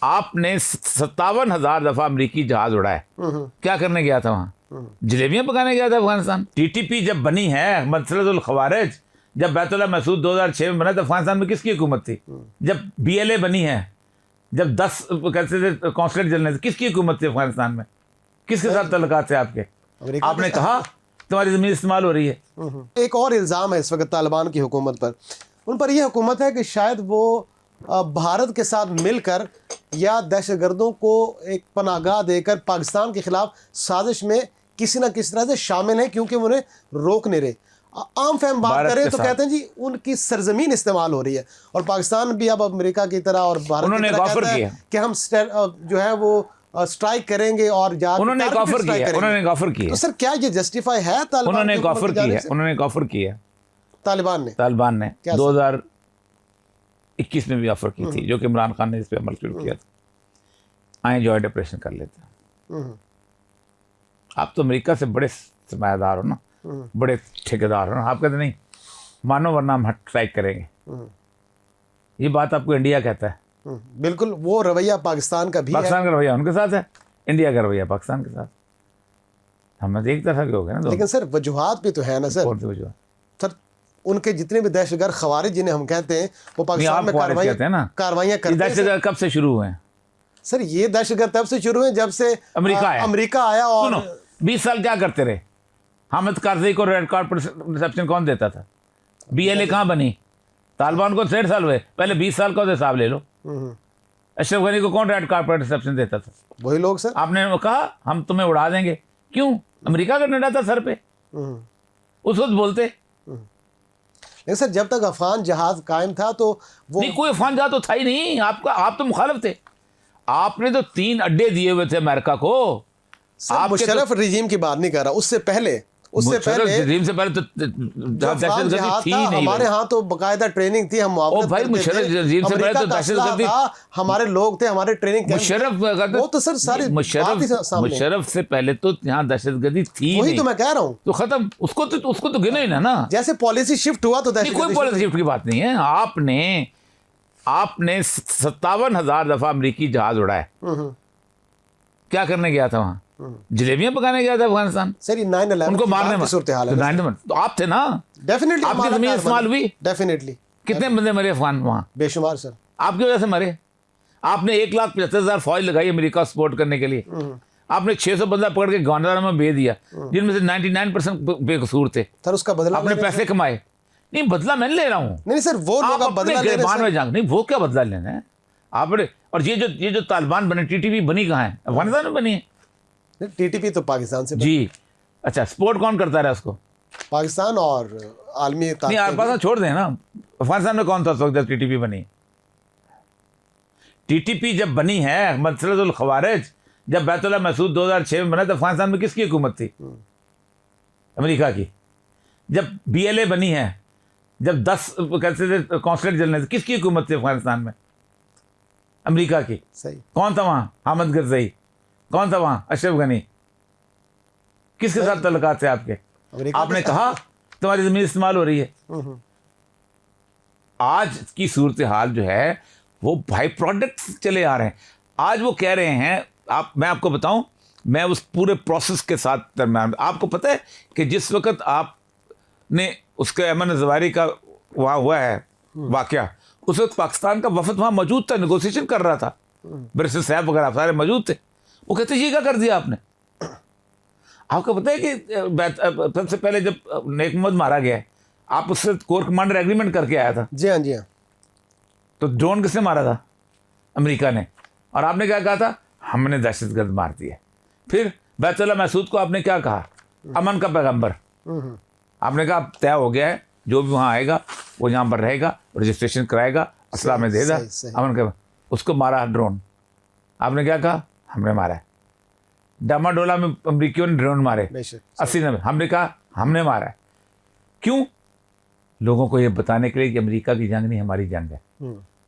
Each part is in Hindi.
आपने 57,000 दफा अमेरिकी जहाज उड़ाए, क्या करने गया था वहां? जलेबियां पकाने गया था अफगानिस्तान। टीटीपी जब बनी है, मसलतुल खवारिज जब बैतुल्लाह मसूद 2006 में बना तो अफगानिस्तान में किसकी हुकूमत थी? जब बीएलए बनी है, जब 10 कहते थे कौंसलेट जलने थे, किसकी हुकूमत थी अफगानिस्तान में? किसके साथ तल्लुकात थे आपके? आपने कहा तुम्हारी जमीन इस्तेमाल हो रही है। एक और इल्ज़ाम है इस वक्त तालिबान की हुकूमत पर, उन पर यह हुकूमत है कि शायद वो भारत के साथ मिलकर या दहशतगर्दों को एक पनाहगाह देकर पाकिस्तान के खिलाफ साजिश में किसी न किसी तरह से शामिल हैं, क्योंकि उन्हें रोक नहीं रहे। आम फहम बात करें तो कहते हैं जी उनकी सरजमीन इस्तेमाल हो रही है, और पाकिस्तान भी अब अमेरिका की तरह और भारत की तरह कहता है कि हम जो है वो स्ट्राइक करेंगे और उन्होंने ऑफर किया। तो सर क्या ये जस्टिफाई है? उन्होंने ऑफर किया तालिबान ने 2021 में भी ऑफर की थी, जो कि इमरान खान ने इस पर अमल शुरू किया था। आए जॉइंट ऑपरेशन कर लेते। आप तो अमेरिका से बड़े सरमायादार हो ना, बड़े ठेकेदार हो ना, आप कहते नहीं मानो वरना हम स्ट्राइक करेंगे। ये बात आपको इंडिया कहता है। बिल्कुल, वो रवैया पाकिस्तान का भी है। पाकिस्तान का रवैया उनके साथ है, इंडिया का रवैया पाकिस्तान के साथ। हम एक तरह के हो गए ना। लेकिन सर वजूहात भी तो है ना सर। कौन सी वजूहात? सर उनके जितने भी दहशतगर्द खवारिज जिन्हें हम कहते हैं वो पाकिस्तान में कार्रवाइयां करते हैं। दहशतगर्द कब से शुरू हुए हैं सर? ये दहशतगर्द तब से शुरू हुए जब से अमेरिका आया। और सुनो, 20 साल क्या करते रहे? हामिद कारज़ई को रेड कार्ड रिसेप्शन कौन देता था? बीएलए कहाँ बनी? तालिबान को 63 साल हुए, पहले 20 साल का हिसाब ले लो। अशरफ गनी को कौन रेड कार्पेट रिसेप्शन देता था? वही लोग सर। आपने कहा हम तुम्हें उड़ा देंगे, क्यों? अमेरिका का डंडा था सर पे, उस वक्त बोलते। लेकिन सर जब तक अफगान जहाज कायम था तो वो नहीं, कोई अफगान जहाज तो था ही नहीं। आप तो मुखालिफ थे। आपने तो 3 अड्डे दिए हुए थे अमेरिका को। आप मुशर्रफ रिजीम की बात नहीं कर रहा, उससे पहले रिजीम से पहले तो दहशतगर्दी थी नहीं। हमारे यहाँ तो बकायदा ट्रेनिंग थी, हम भाई मुशर्रफ रिजीम से पहले तो दहशतगर्दी, हमारे लोग थे, हमारे ट्रेनिंग मुशर्रफ तो सर सारी मुशर्रफ से पहले तो यहाँ दहशतगर्दी थी। वही तो मैं कह रहा हूँ। तो खत्म, उसको तो गिनो ही ना। जैसे पॉलिसी शिफ्ट हुआ तो कोई पॉलिसी शिफ्ट की बात नहीं है। आपने 57,000 दफा अमेरिकी जहाज उड़ाए, क्या करने गया था वहां? जलेबियां पकाने गया था अफगानिस्तान। सर 9/11 उनको मारने में तो आप थे ना। डेफिनेटली आपकी जमीन इस्तेमाल हुई। डेफिनेटली। कितने बंदे मरे अफगान वहां? बेशुमार सर। आपकी वजह से मरे। आपने 1,75,000 फौज लगाई अमेरिका सपोर्ट करने के लिए। आपने 600 बंदा पकड़ के ग्वांटानामो में भेज दिया, जिनमें से 99% बेकसूर थे। सर उसका बदला आपने पैसे कमाए। नहीं, बदला मैं ले रहा हूँ। नहीं सर, वो लोग बदला ले रहे हैं। नहीं, वो क्या बदला लेना है आपने? और ये जो तालिबान बने, टीटीपी बनी कहाँ है? अफगानिस्तान में बनी है। टीटीपी तो पाकिस्तान से जी। अच्छा, सपोर्ट कौन करता रहा उसको? पाकिस्तान और आलमी नहीं, पाकिस्तान छोड़ दें ना। अफगानिस्तान में कौन था उस वक्त जब टीटीपी बनी? टीटीपी जब बनी है, मसलतुल खवारिज जब बैतुल्लाह मसूद 2006 में बना तो अफगानिस्तान में किसकी हुकूमत थी? अमेरिका की। जब बीएलए बनी है, जब 10 कहते थे कौंसलेट जलने थे, किसकी हुकूमत थी अफगानिस्तान में? अमेरिका की। सही। कौन था वहाँ? हामिद कारज़ई। कौन था वहाँ? अशरफ गनी। किसके साथ तल्लुकात थे आपके? आपने कहा तुम्हारी जमीन इस्तेमाल हो रही है। आज की सूरत हाल जो है वो बाई प्रोडक्ट्स चले आ रहे हैं। आज वो कह रहे हैं, मैं आपको बताऊं, मैं उस पूरे प्रोसेस के साथ दरम्यान, आपको पता है कि जिस वक्त आपने उसके अमन जवारी का वहाँ हुआ है वाकया, उस वक्त पाकिस्तान का वफद वहाँ मौजूद था, नेगोशिएशन कर रहा था। बैरिस्टर साहब वगैरह सारे मौजूद थे। वो कहते ये क्या कर दिया आपने? आपको पता है कि सबसे पहले जब नेक मोहम्मद मारा गया, आप उससे कोर कमांडर एग्रीमेंट करके आया था। जी हाँ, जी हाँ। तो ड्रोन किसने मारा था? अमेरिका ने। और आपने क्या कहा था? हमने दहशतगर्द मार दिए। फिर बैतुल्लाह मसूद को आपने क्या कहा? अमन का पैगंबर। आपने कहा तय हो गया है, जो भी वहाँ आएगा वो यहाँ पर रहेगा, रजिस्ट्रेशन कराएगा, असला में देगा, अमन का। उसको मारा ड्रोन। आपने क्या कहा? हमने मारा है। डामाडोला में अमरीकियों ने ड्रोन मारे 80-90। हमने कहा हमने मारा है। क्यों? लोगों को ये बताने के लिए कि अमेरिका की जंग नहीं, हमारी जंग है।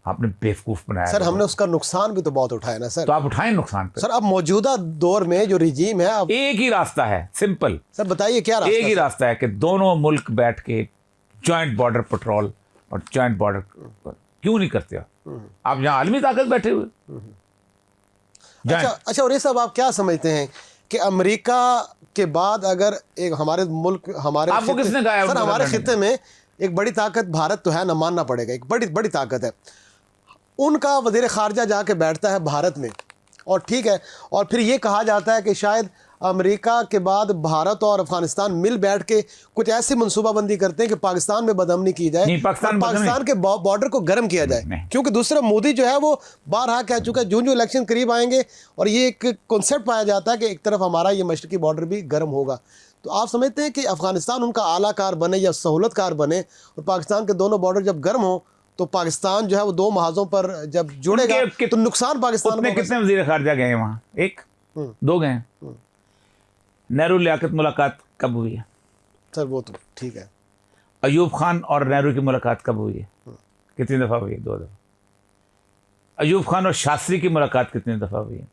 आपने बेवकूफ़ बनाया। सर हमने उसका नुकसान भी तो बहुत उठाया ना सर। तो आप उठाएं नुकसान पे। सर अब मौजूदा दौर में जो रिजीम है, अब एक ही रास्ता है, सिंपल। सर बताइए क्या रास्ता? एक ही रास्ता है कि दोनों मुल्क बैठ के जॉइंट बॉर्डर पेट्रोल और जॉइंट बॉर्डर क्यों नहीं करते? आप यहाँ आलमी ताकत बैठे हुए, जाएं। अच्छा और ये सब आप क्या समझते हैं कि अमेरिका के बाद अगर एक हमारे मुल्क हमारे आपको किसने कहा है सर उनको हमारे करने खित्ते में एक बड़ी ताकत भारत तो है ना, मानना पड़ेगा, एक बड़ी बड़ी ताकत है। उनका वज़ीर ख़ारजा जाके बैठता है भारत में, और ठीक है, और फिर ये कहा जाता है कि शायद अमेरिका के बाद भारत और अफगानिस्तान मिल बैठ के कुछ ऐसी मनसूबाबंदी करते हैं कि पाकिस्तान में बदअमनी की जाए, नहीं, पाकिस्तान के बॉर्डर को गर्म किया जाए। क्योंकि दूसरा मोदी जो है वो बारहा कह चुका है, जो इलेक्शन करीब आएंगे, और ये एक कॉन्सेप्ट पाया जाता है कि एक तरफ हमारा ये मशरकी बॉर्डर भी गर्म होगा। तो आप समझते हैं कि अफगानिस्तान उनका आला कार बने या सहूलत कार बने, और पाकिस्तान के दोनों बॉर्डर जब गर्म हो तो पाकिस्तान जो है वो दो महाजों पर जब जुड़ेगा तो नुकसान पाकिस्तान में। कितने वजीर खारजा गए वहाँ? एक दो गए। नेहरू लियाकत मुलाकात कब हुई है? सर वो तो ठीक है। अयूब खान और नेहरू की मुलाकात कब हुई है? कितनी दफ़ा हुई है? 2 दफ़ा। अयूब खान और शास्त्री की मुलाकात कितनी दफ़ा हुई है?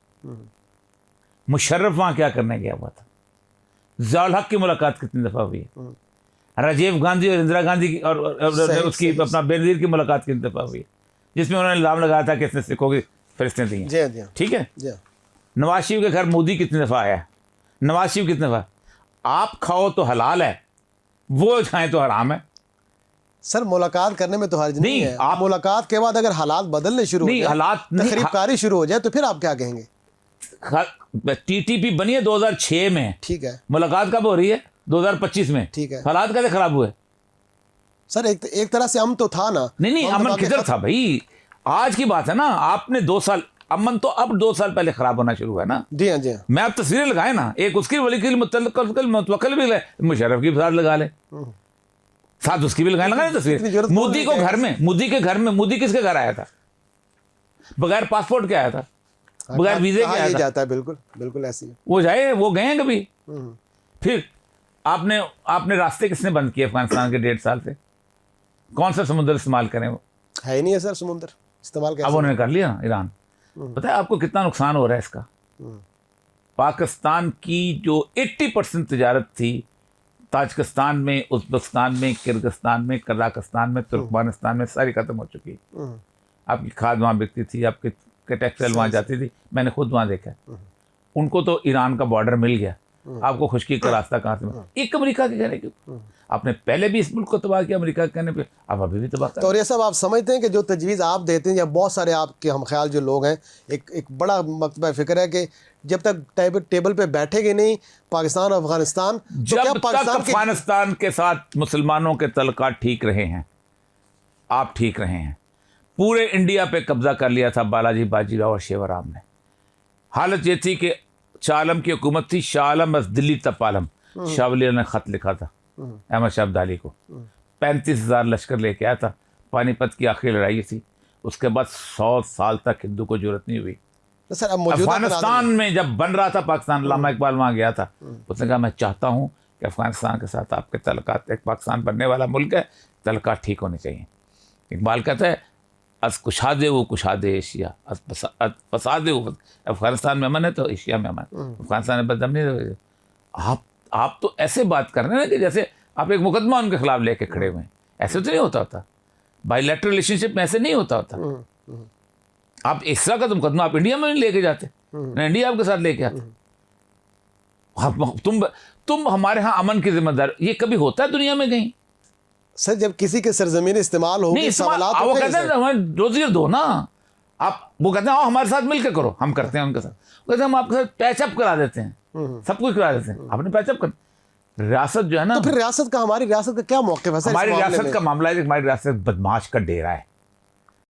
मुशर्रफ वहाँ क्या करने गया हुआ था? ज़ियाउल हक की मुलाकात कितनी दफ़ा हुई है? राजीव गांधी और इंदिरा गांधी की और उसकी अपना बेनज़ीर की मुलाकात कितनी दफ़ा हुई है, जिसमें उन्होंने इल्ज़ाम लगाया था कि इसने सिखों की फरिश्तें दी हैं। ठीक है। नवाज शरीफ के घर मोदी कितनी दफ़ा आया है? नवाज शरीफ कितने दफ़ा? आप खाओ तो हलाल है, वो खाएं तो हराम है। सर मुलाकात करने में तो हर्ज नहीं है। आप मुलाकात के बाद अगर हालात बदलने शुरू हो जाए, हालात तकरीबकारी शुरू हो जाए, तो फिर आप क्या कहेंगे? टीटीपी बनी है 2006 में, ठीक है। मुलाकात कब हो रही है? 2025 में। ठीक है। हालात कैसे खराब हुए? सर एक तरह से अमन तो था ना। नहीं, अमन किधर था भाई? आज की बात है ना। आपने 2 साल, अमन तो अब 2 साल पहले खराब होना शुरू हुआ है ना। जी हाँ, जी हाँ। मैं अब तस्वीरें लगाए ना, एक उसकी वली की मुतवक्किल भी लगाए, मुशर्रफ की साथ लगा ले, साथ उसकी भी लगाए तस्वीर। मोदी को घर में, मोदी के घर में, मोदी किसके घर आया था? बगैर पासपोर्ट के आया था, बगैर वीजे के आया था। जाता है, बिल्कुल बिल्कुल ऐसी है। वो जाए, वो गए हैं कभी? फिर आपने रास्ते किसने बंद किए अफगानिस्तान के 1.5 साल से? कौन सा समुद्र इस्तेमाल करें? वो है ही नहीं है सर, समुद्र इस्तेमाल कैसे? अब उन्होंने कर लिया ईरान। पता है आपको कितना नुकसान हो रहा है इसका? पाकिस्तान की जो 80% तिजारत थी ताजिकिस्तान में, उज़्बेकिस्तान में, किर्गिस्तान में, कजाकिस्तान में, तुर्कमेनिस्तान में, सारी खत्म हो चुकी है। आपकी खाद वहाँ बिकती थी, आपके टेक्सटाइल वहाँ जाती थी, मैंने खुद वहाँ देखा। उनको तो ईरान का बॉर्डर मिल गया, आपको खुशकी का रास्ता कहाँ से मिला? एक अमेरिका के कहने के। आपने पहले भी इस मुल्क को तबाह किया अमेरिका के कहने पे, अब अभी भी तबाह कर। तो ये सब आप समझते हैं कि जो तजवीज़ आप देते हैं, या बहुत सारे आपके हम ख्याल जो लोग हैं, एक बड़ा मकतबा फ़िक्र है कि जब तक टेबल पे बैठेंगे नहीं पाकिस्तान और अफगानिस्तान, तो क्या जब तक अफगानिस्तान के साथ मुसलमानों के तल्लुकात ठीक रहे हैं, आप ठीक रहे हैं। पूरे इंडिया पे कब्जा कर लिया था बालाजी बाजीराव और शेवराम ने। हालत ये थी कि शाह आलम की हुकूमत थी, शाह आलम बस दिल्ली तप आलम। शाह वली ने ख़त लिखा था अहमद शाह अब्दाली को, 35,000 लश्कर लेके आया था। पानीपत की आखिरी लड़ाई थी, उसके बाद 100 साल तक हिंदू को जरूरत नहीं हुई। सर अफगानिस्तान में जब बन रहा था पाकिस्तान, अल्लामा इकबाल वहाँ गया था, उसने कहा मैं चाहता हूँ कि अफगानिस्तान के साथ आपके तल्लुकात, एक पाकिस्तान बनने वाला मुल्क है, तल्लुकात ठीक होने चाहिए। इकबाल कहता है अस कुशादे वो कुशादे एशिया, अस फसादे वो, अफगानिस्तान में अमन है तो एशिया में अमन। अफगानिस्तान में बदअमनी नहीं। आप तो ऐसे बात कर रहे हैं ना कि जैसे आप एक मुकदमा उनके खिलाफ लेके खड़े हुए हैं। ऐसे तो नहीं होता बायलैटरल रिलेशनशिप में ऐसे नहीं होता। आप इस तरह का तो मुकदमा आप इंडिया में नहीं लेके जाते ना, इंडिया आपके साथ लेके आते। तुम हमारे यहाँ अमन की जिम्मेदार, ये कभी होता है दुनिया में कहीं? सर जब किसी के सरजमीन इस्तेमाल हो, वो कहते हैं हमें रोजी दो ना आप, वो कहते हैं आओ हमारे साथ मिलकर करो, हम करते हैं उनके साथ। कहते हैं हम आपके साथ पैचअप करा देते हैं, सब कुछ करा देते हैं, आपने पैचअप कर। रियासत जो है ना, तो फिर रियासत का, हमारी रियासत का क्या मौक़िफ़ है? हमारी रियासत का मामला है कि हमारी रियासत बदमाश का डेरा है।